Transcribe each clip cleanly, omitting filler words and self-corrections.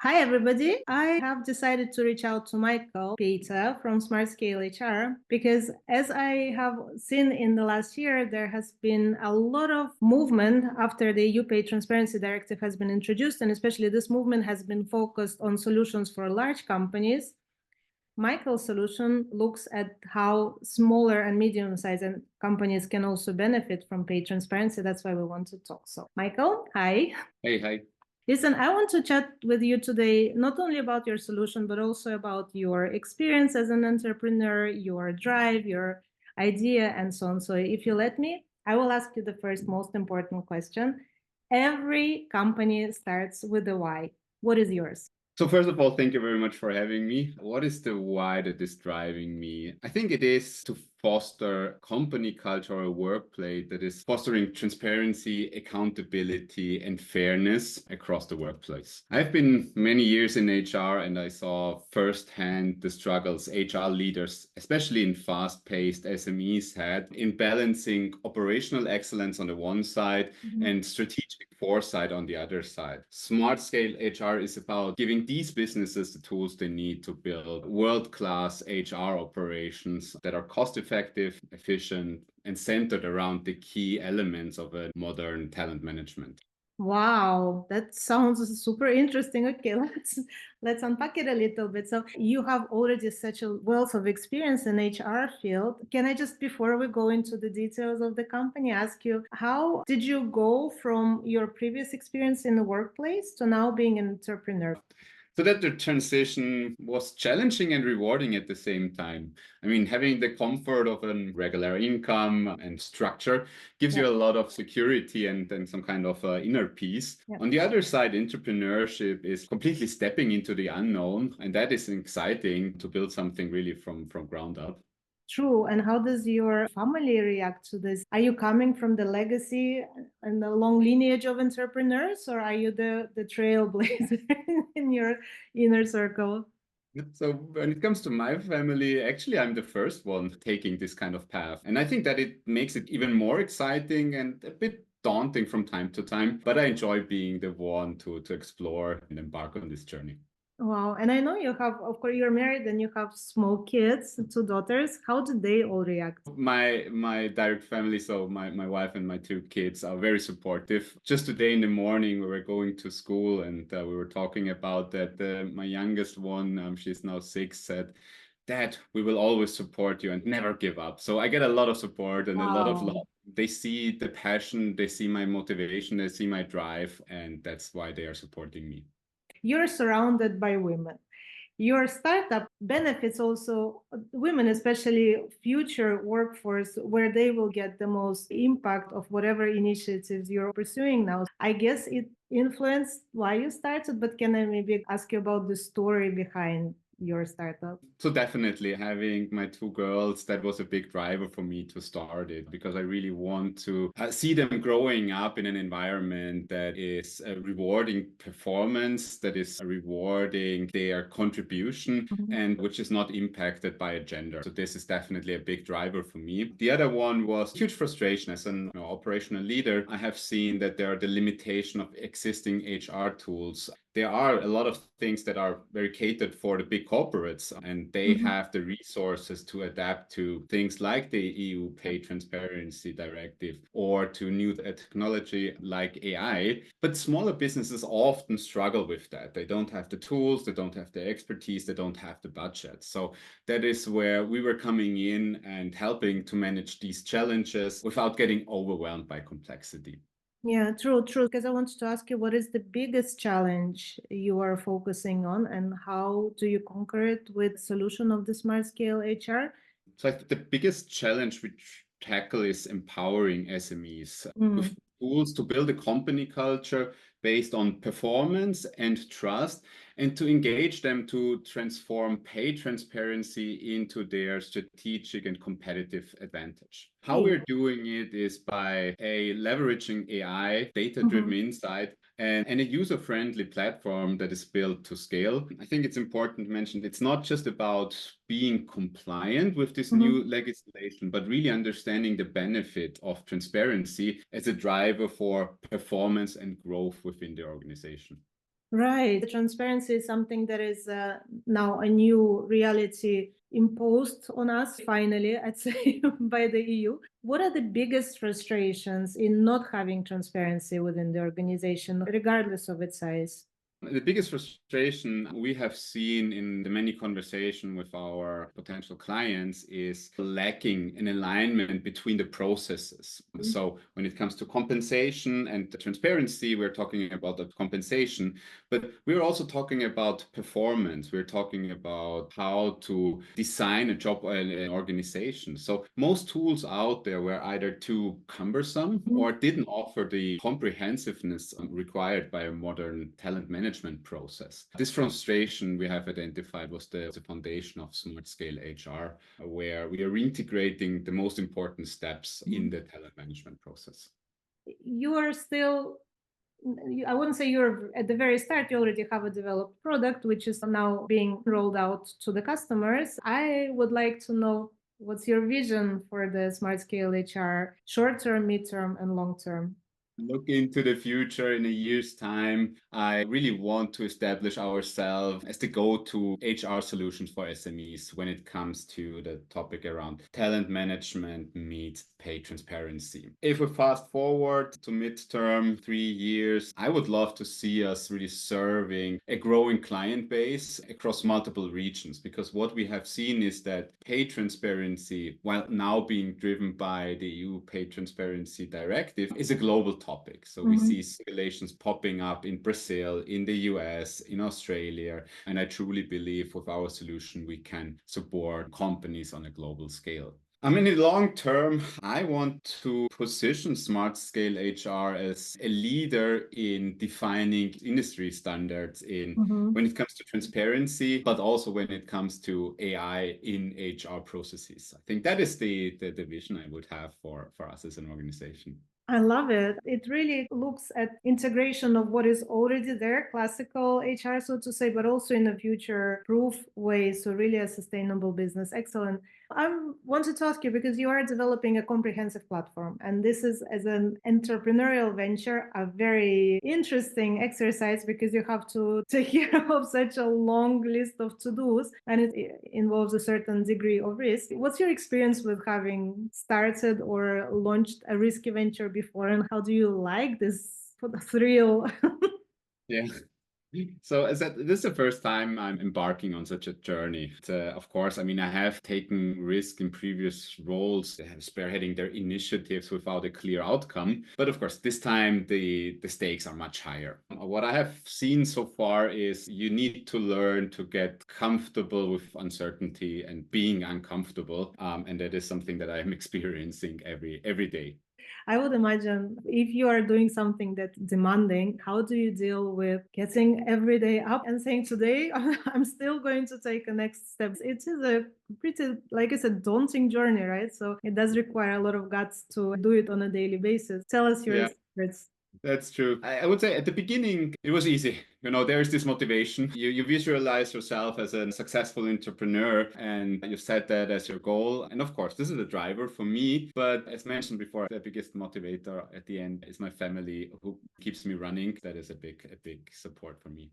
Hi, everybody. I have decided to reach out to Michael Peter from Smart Scale HR because, as I have seen in the last year, there has been a lot of movement after the EU Pay Transparency Directive has been introduced, and especially this movement has been focused on solutions for large companies. Michael's solution looks at how smaller and medium-sized companies can also benefit from pay transparency. That's why we want to talk. So, Michael, hi. Hey, hi. Listen, I want to chat with you today, not only about your solution, but also about your experience as an entrepreneur, your drive, your idea, and so on. So if you let me, I will ask you the first most important question. Every company starts with the why. What is yours? So first of all, thank you very much for having me. What is the why that is driving me? I think it is to foster company culture or a workplace that is fostering transparency, accountability, and fairness across the workplace. I've been many years in HR and I saw firsthand the struggles HR leaders, especially in fast-paced SMEs, had in balancing operational excellence on the one side and strategic foresight on the other side. Smart Scale HR is about giving these businesses the tools they need to build world-class HR operations that are cost-effective, efficient, and centered around the key elements of a modern talent management. Wow, that sounds super interesting. Okay, let's unpack it a little bit. So you have already such a wealth of experience in HR field. Can I just, before we go into the details of the company, ask you how did you go from your previous experience in the workplace to now being an entrepreneur? So that the transition was challenging and rewarding at the same time. I mean, having the comfort of a regular income and structure gives Yeah, you a lot of security and some kind of inner peace. yeah. On the other side, entrepreneurship is completely stepping into the unknown, and that is exciting to build something really from ground up. True. And how does your family react to this? Are you coming from the legacy and the long lineage of entrepreneurs, or are you the trailblazer in your inner circle? So when it comes to my family, actually, I'm the first one taking this kind of path. And I think that it makes it even more exciting and a bit daunting from time to time, but I enjoy being the one to explore and embark on this journey. Wow. And I know you have, of course, you're married and you have small kids, two daughters. How do they all react? My direct family, so my wife and my two kids are very supportive. Just today in the morning, we were going to school and we were talking about that. My youngest one, she's now 6, said, "Dad, we will always support you and never give up." So I get a lot of support and a lot of Wow. love. They see the passion, they see my motivation, they see my drive, and that's why they are supporting me. You're surrounded by women. Your startup benefits also women, especially future workforce, where they will get the most impact of whatever initiatives you're pursuing now. I guess it influenced why you started, but can I maybe ask you about the story behind your startup? So definitely having my two girls, that was a big driver for me to start it because I really want to see them growing up in an environment that is a rewarding performance, that is rewarding their contribution Mhm. and which is not impacted by a gender. So this is definitely a big driver for me. The other one was huge frustration as an operational leader. I have seen that there are the limitation of existing HR tools. There are a lot of things that are very catered for the big corporates, and they Mhm. have the resources to adapt to things like the EU Pay Transparency Directive or to new technology like AI. But smaller businesses often struggle with that. They don't have the tools, they don't have the expertise, they don't have the budget. So that is where we were coming in and helping to manage these challenges without getting overwhelmed by complexity. Yeah, true, true. Because I wanted to ask you, what is the biggest challenge you are focusing on, and how do you conquer it with solution of the Smart Scale HR? So I think the biggest challenge we tackle is empowering SMEs Mm. with tools to build a company culture based on performance and trust, and to engage them to transform pay transparency into their strategic and competitive advantage. How Hey. we're doing it is by leveraging AI, data-driven Mhm. insight, and a user-friendly platform that is built to scale. I think it's important to mention it's not just about being compliant with this new Mhm. legislation, but really understanding the benefit of transparency as a driver for performance and growth within the organization. Right. The transparency is something that is now a new reality imposed on us, finally, I'd say, by the EU. What are the biggest frustrations in not having transparency within the organization, regardless of its size? The biggest frustration we have seen in the many conversation with our potential clients is lacking an alignment between the processes. So when it comes to compensation and transparency, we're talking about the compensation, but we're also talking about performance. We're talking about how to design a job or an organization. So most tools out there were either too cumbersome or didn't offer the comprehensiveness required by a modern talent management process. This frustration we have identified was the foundation of Smart Scale HR, where we are integrating the most important steps in the talent management process. You are still, I wouldn't say you're at the very start, you already have a developed product, which is now being rolled out to the customers. I would like to know what's your vision for the Smart Scale HR, short term, mid-term, and long term? Look into the future in a year's time. I really want to establish ourselves as the go-to HR solutions for SMEs when it comes to the topic around talent management meets pay transparency. If we fast forward to midterm, 3 years, I would love to see us really serving a growing client base across multiple regions, because what we have seen is that pay transparency, while now being driven by the EU Pay Transparency Directive, is a global topic. So we see simulations popping up in Brazil, in the US, in Australia. And I truly believe with our solution, we can support companies on a global scale. I mean, in the long term, I want to position Smart Scale HR as a leader in defining industry standards in when it comes to transparency, but also when it comes to AI in HR processes. I think that is the vision I would have for us as an organization. I love it. It really looks at integration of what is already there, classical HR, so to say, but also in a future-proof way. So really a sustainable business. Excellent. I wanted to ask you, because you are developing a comprehensive platform, and this is, as an entrepreneurial venture, a very interesting exercise, because you have to take care of such a long list of to-dos, and it involves a certain degree of risk. What's your experience with having started or launched a risky venture before, and how do you like this thrill? Yeah. So as that, this is the first time I'm embarking on such a journey. Of course, I mean, I have taken risk in previous roles, spearheading their initiatives without a clear outcome. But of course, this time the stakes are much higher. What I have seen so far is you need to learn to get comfortable with uncertainty and being uncomfortable. And that is something that I'm experiencing every day. I would imagine if you are doing something that's demanding, how do you deal with getting every day up and saying, today I'm still going to take a next step? It is a pretty, like I said, daunting journey, right? So it does require a lot of guts to do it on a daily basis. Tell us your secrets. That's true. I would say at the beginning, it was easy. You know, there's this motivation. You visualize yourself as a successful entrepreneur and you set that as your goal. And of course, this is a driver for me. But as mentioned before, the biggest motivator at the end is my family who keeps me running. That is a big support for me.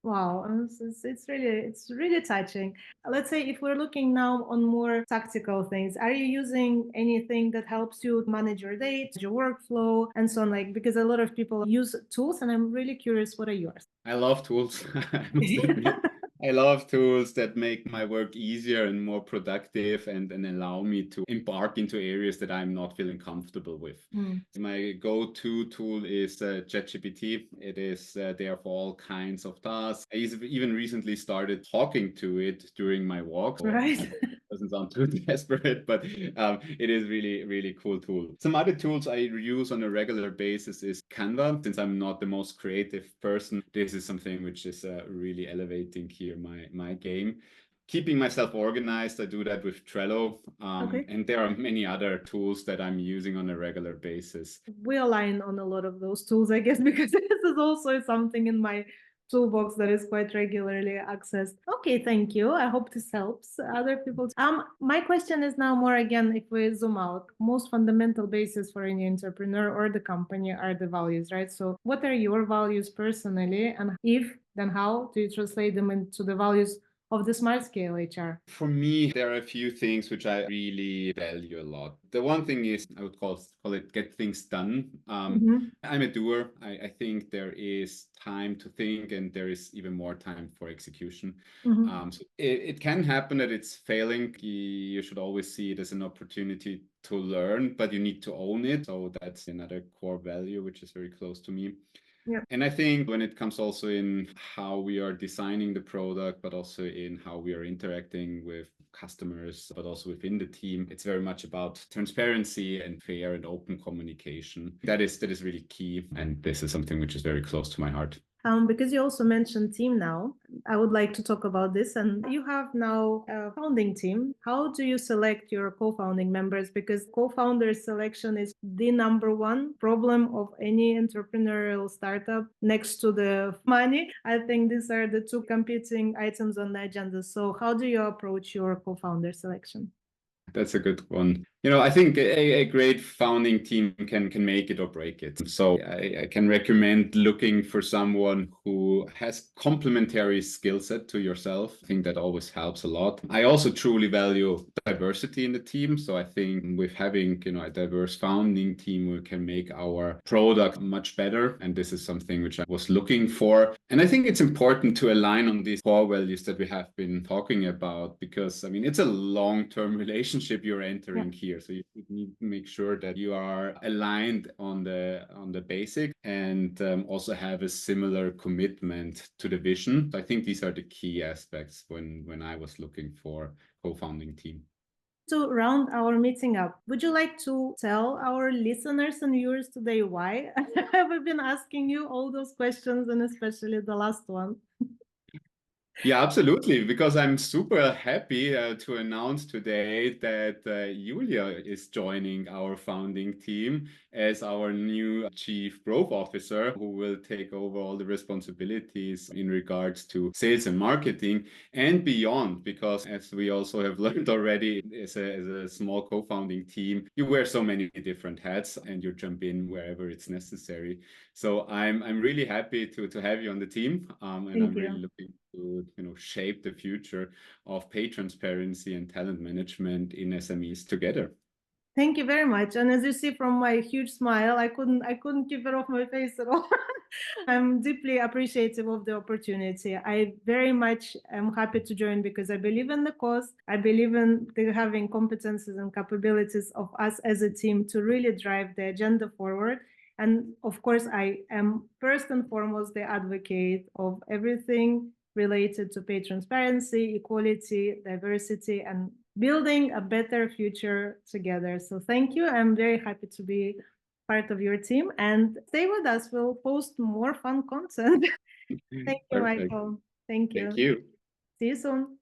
Wow, it's really touching. Let's say if we're looking now on more tactical things, are you using anything that helps you manage your day, your workflow, and so on? Like, because a lot of people use tools, and I'm really curious, what are yours? I love tools, I must admit. I love tools that make my work easier and more productive and allow me to embark into areas that I'm not feeling comfortable with. My go-to tool is ChatGPT. It is there for all kinds of tasks. I even recently started talking to it during my walks. Right. Doesn't sound too desperate, but it is really cool tool. Some other tools I use on a regular basis is Canva. Since I'm not the most creative person, this is something which is really elevating here my game. Keeping myself organized, I do that with Trello. Okay. And there are many other tools that I'm using on a regular basis. We align on a lot of those tools, I guess, because this is also something in my toolbox that is quite regularly accessed. Okay, thank you. I hope this helps other people. My question is now more again, if we zoom out, most fundamental basis for any entrepreneur or the company are the values, right? So what are your values personally, and if, then how do you translate them into the values of the Smart Scale HR? For me, there are a few things which I really value a lot. The one thing is, I would call it get things done. I'm a doer. I think there is time to think, and there is even more time for execution. So it can happen that it's failing. You should always see it as an opportunity to learn, but you need to own it. So that's another core value, which is very close to me. Yeah. And I think when it comes also in how we are designing the product, but also in how we are interacting with customers, but also within the team, it's very much about transparency and fair and open communication. That is really key. And this is something which is very close to my heart. Because you also mentioned team now, I would like to talk about this. And you have now a founding team. How do you select your co-founding members? Because co-founder selection is the number one problem of any entrepreneurial startup next to the money. I think these are the two competing items on the agenda. So how do you approach your co-founder selection? That's a good one. I think a great founding team can make it or break it. So I can recommend looking for someone who has complementary skill set to yourself. I think that always helps a lot. I also truly value diversity in the team. So I think with having, a diverse founding team, we can make our product much better. And this is something which I was looking for. And I think it's important to align on these core values that we have been talking about, because it's a long-term relationship you're entering here. So you need to make sure that you are aligned on the basic and also have a similar commitment to the vision. So I think these are the key aspects when I was looking for co-founding team. To round our meeting up, would you like to tell our listeners and viewers today why we've been asking you all those questions, and especially the last one? Yeah, absolutely. Because I'm super happy to announce today that Julia is joining our founding team as our new Chief Growth Officer, who will take over all the responsibilities in regards to sales and marketing and beyond. Because as we also have learned already, as a small co-founding team, you wear so many different hats and you jump in wherever it's necessary. So I'm really happy to have you on the team, and I'm really looking to shape the future of pay transparency and talent management in SMEs together. Thank you very much. And as you see from my huge smile, I couldn't keep it off my face at all. I'm deeply appreciative of the opportunity. I very much am happy to join because I believe in the cause. I believe in having competences and capabilities of us as a team to really drive the agenda forward. And of course, I am first and foremost the advocate of everything related to pay transparency, equality, diversity, and building a better future together. So thank you. I'm very happy to be part of your team, and stay with us. We'll post more fun content. Thank you, Perfect. Michael. Thank you. Thank you. See you soon.